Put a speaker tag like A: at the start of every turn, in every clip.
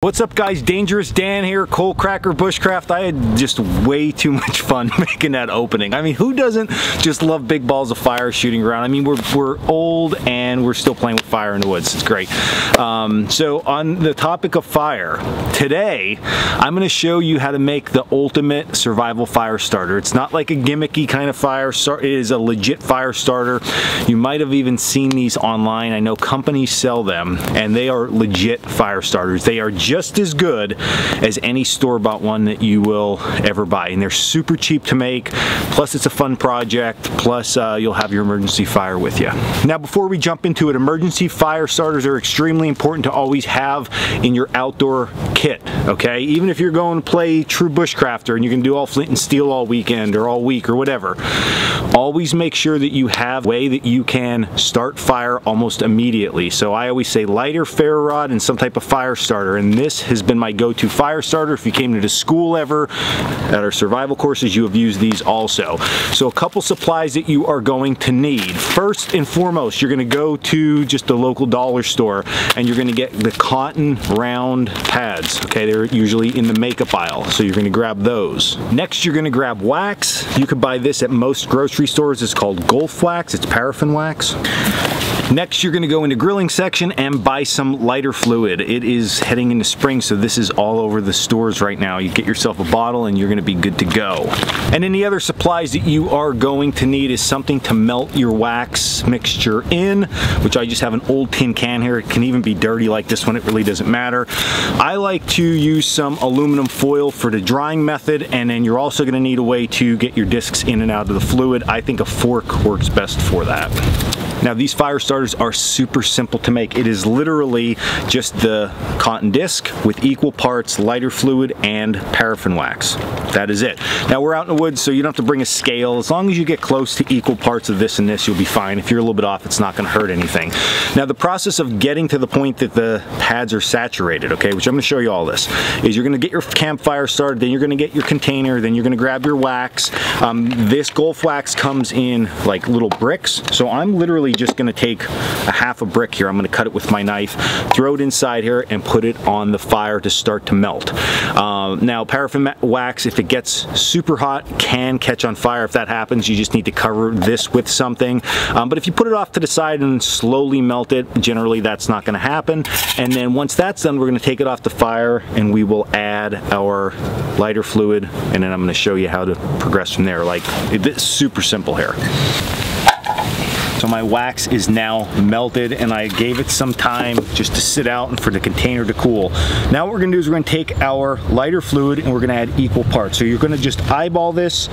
A: What's up guys, Dangerous Dan here, Coalcracker Bushcraft. I had just way too much fun making that opening. I mean, who doesn't just love big balls of fire shooting around? I mean, we're old and we're still playing with fire in the woods. It's great. So on the topic of fire, today I'm going to show you how to make the ultimate survival fire starter. It's not like a gimmicky kind of fire starter. It is a legit fire starter. You might have even seen these online. I know companies sell them and they are legit fire starters. They are just as good as any store-bought one that you will ever buy, and they're super cheap to make, plus it's a fun project, plus you'll have your emergency fire with you. Now before we jump into it, emergency fire starters are extremely important to always have in your outdoor kit, okay? Even if you're going to play true bushcrafter and you can do all flint and steel all weekend or all week or whatever, always make sure that you have a way that you can start fire almost immediately. So I always say lighter, ferro rod, and some type of fire starter, and this has been my go-to fire starter. If you came to the school ever at our survival courses, you have used these also. So a couple supplies that you are going to need. First and foremost, you're going to go to just a local dollar store and you're going to get the cotton round pads. Okay, they're usually in the makeup aisle, so you're going to grab those. Next, you're going to grab wax. You could buy this at most grocery stores. It's called Gulf wax. It's paraffin wax. Next, you're going to go into grilling section and buy some lighter fluid. It is heading into spring, so this is all over the stores right now. You get yourself a bottle and you're going to be good to go. And any other supplies that you are going to need is something to melt your wax mixture in, which I just have an old tin can here. It can even be dirty like this one. It really doesn't matter. I like to use some aluminum foil for the drying method, and then you're also going to need a way to get your discs in and out of the fluid. I think a fork works best for that. Now these fire starters are super simple to make. It is literally just the cotton disc with equal parts lighter fluid and paraffin wax. That is it. Now we're out in the woods, so you don't have to bring a scale. As long as you get close to equal parts of this and this, you'll be fine. If you're a little bit off, it's not going to hurt anything. Now the process of getting to the point that the pads are saturated, okay, which I'm going to show you all this, is you're going to get your campfire started, then you're going to get your container, then you're going to grab your wax. This Gulf wax comes in like little bricks, so I'm literally just going to take a half a brick here. I'm going to cut it with my knife, throw it inside here, and put it on the fire to start to melt. Now paraffin wax, if it gets super hot, can catch on fire. If that happens, you just need to cover this with something. But if you put it off to the side and slowly melt it, generally that's not going to happen. And then once that's done, we're going to take it off the fire and we will add our lighter fluid, and then I'm going to show you how to progress from there. Like, it's super simple here. So my wax is now melted and I gave it some time just to sit out and for the container to cool. Now what we're going to do is we're going to take our lighter fluid and we're going to add equal parts. So you're going to just eyeball this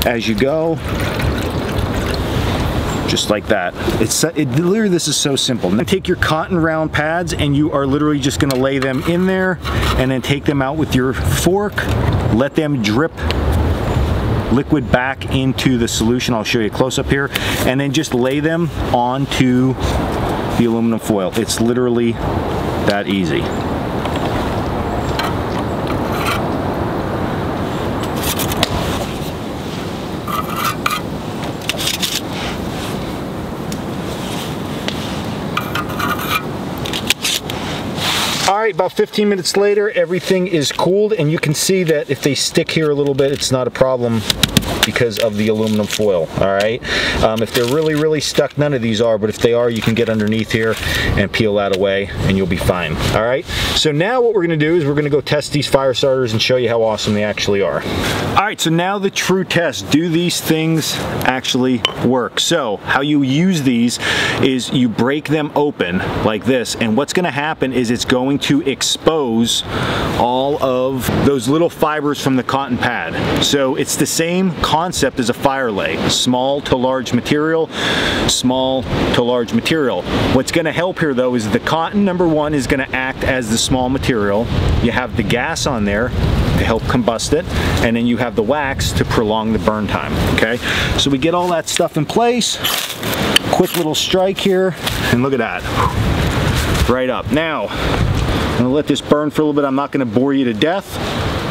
A: as you go. Just like that. Literally, this is so simple. Now take your cotton round pads and you are literally just going to lay them in there and then take them out with your fork, let them drip liquid back into the solution. I'll show you a close up here, and then just lay them onto the aluminum foil. It's literally that easy. Alright, about 15 minutes later, everything is cooled, and you can see that if they stick here a little bit, it's not a problem because of the aluminum foil. Alright, if they're really stuck, none of these are, but if they are, you can get underneath here and peel that away and you'll be fine. Alright, so now what we're going to do is we're going to go test these fire starters and show you how awesome they actually are. Alright, so now the true test. Do these things actually work? So how you use these is you break them open like this, and what's going to happen is it's going to expose all of those little fibers from the cotton pad. So it's the same concept as a fire lay. Small to large material, small to large material. What's going to help here though is the cotton, number one, is going to act as the small material. You have the gas on there to help combust it, and then you have the wax to prolong the burn time. Okay, so we get all that stuff in place. Quick little strike here, and look at that. Right up. Now, I'm going to let this burn for a little bit. I'm not going to bore you to death.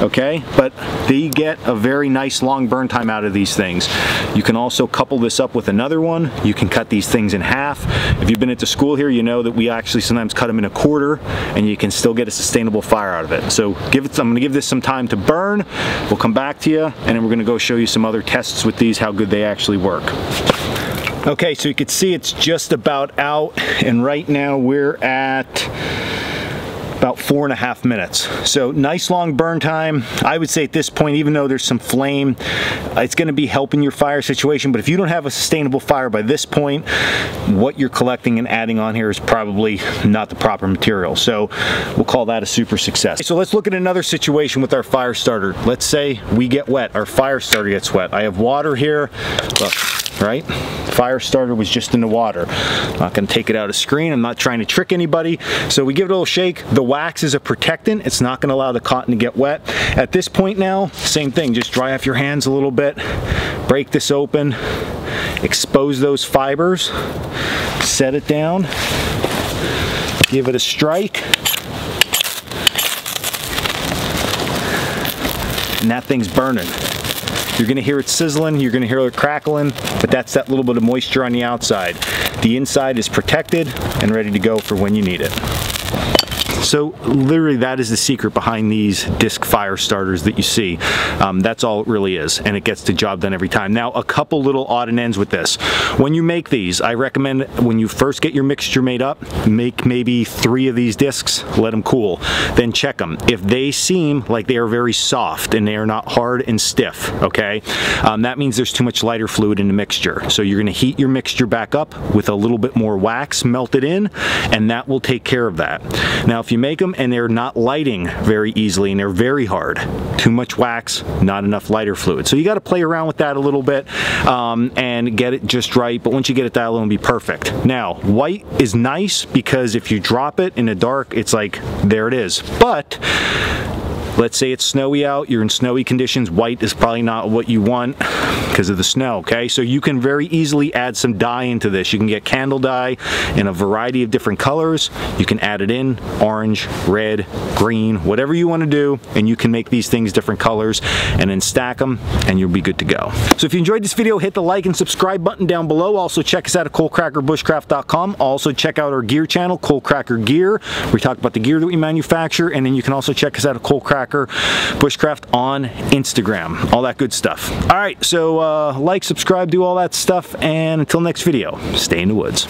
A: okay? But they get a very nice long burn time out of these things. You can also couple this up with another one. You can cut these things in half. If you've been into school here, you know that we actually sometimes cut them in a quarter, and you can still get a sustainable fire out of it. So I'm gonna give this some time to burn. We'll come back to you, and then we're gonna go show you some other tests with these, how good they actually work. Okay, so you can see it's just about out, and right now we're at about 4.5 minutes. So nice long burn time. I would say at this point, even though there's some flame, it's gonna be helping your fire situation, but if you don't have a sustainable fire by this point, what you're collecting and adding on here is probably not the proper material. So we'll call that a super success. So let's look at another situation with our fire starter. Let's say we get wet, our fire starter gets wet. I have water here, look, right? Fire starter was just in the water. I'm not gonna take it out of screen. I'm not trying to trick anybody. So we give it a little shake. The wax is a protectant. It's not gonna allow the cotton to get wet. At this point now, same thing, just dry off your hands a little bit, break this open, expose those fibers, set it down, give it a strike, and that thing's burning. You're gonna hear it sizzling, you're gonna hear it crackling, but that's that little bit of moisture on the outside. The inside is protected and ready to go for when you need it. So literally that is the secret behind these disc fire starters that you see. That's all it really is, and it gets the job done every time. Now, a couple little odd and ends with this. When you make these, I recommend when you first get your mixture made up, make maybe 3 of these discs, let them cool, then check them. If they seem like they are very soft and they are not hard and stiff, okay, that means there's too much lighter fluid in the mixture. So you're gonna heat your mixture back up with a little bit more wax melted in, and that will take care of that. Now, if you make them and they're not lighting very easily and they're very hard, too much wax, not enough lighter fluid. So you got to play around with that a little bit and get it just right, but once you get it dialed, it'll be perfect. Now, white is nice because if you drop it in the dark, it's like, there it is. But let's say it's snowy out, you're in snowy conditions, white is probably not what you want because of the snow, okay? So you can very easily add some dye into this. You can get candle dye in a variety of different colors. You can add it in, orange, red, green, whatever you want to do, and you can make these things different colors and then stack them and you'll be good to go. So if you enjoyed this video, hit the like and subscribe button down below. Also check us out at coalcrackerbushcraft.com. Also check out our gear channel, Coalcracker Gear. We talk about the gear that we manufacture, and then you can also check us out at Coalcracker Bushcraft on Instagram, all that good stuff. All right, so like, subscribe, do all that stuff, and until next video, stay in the woods.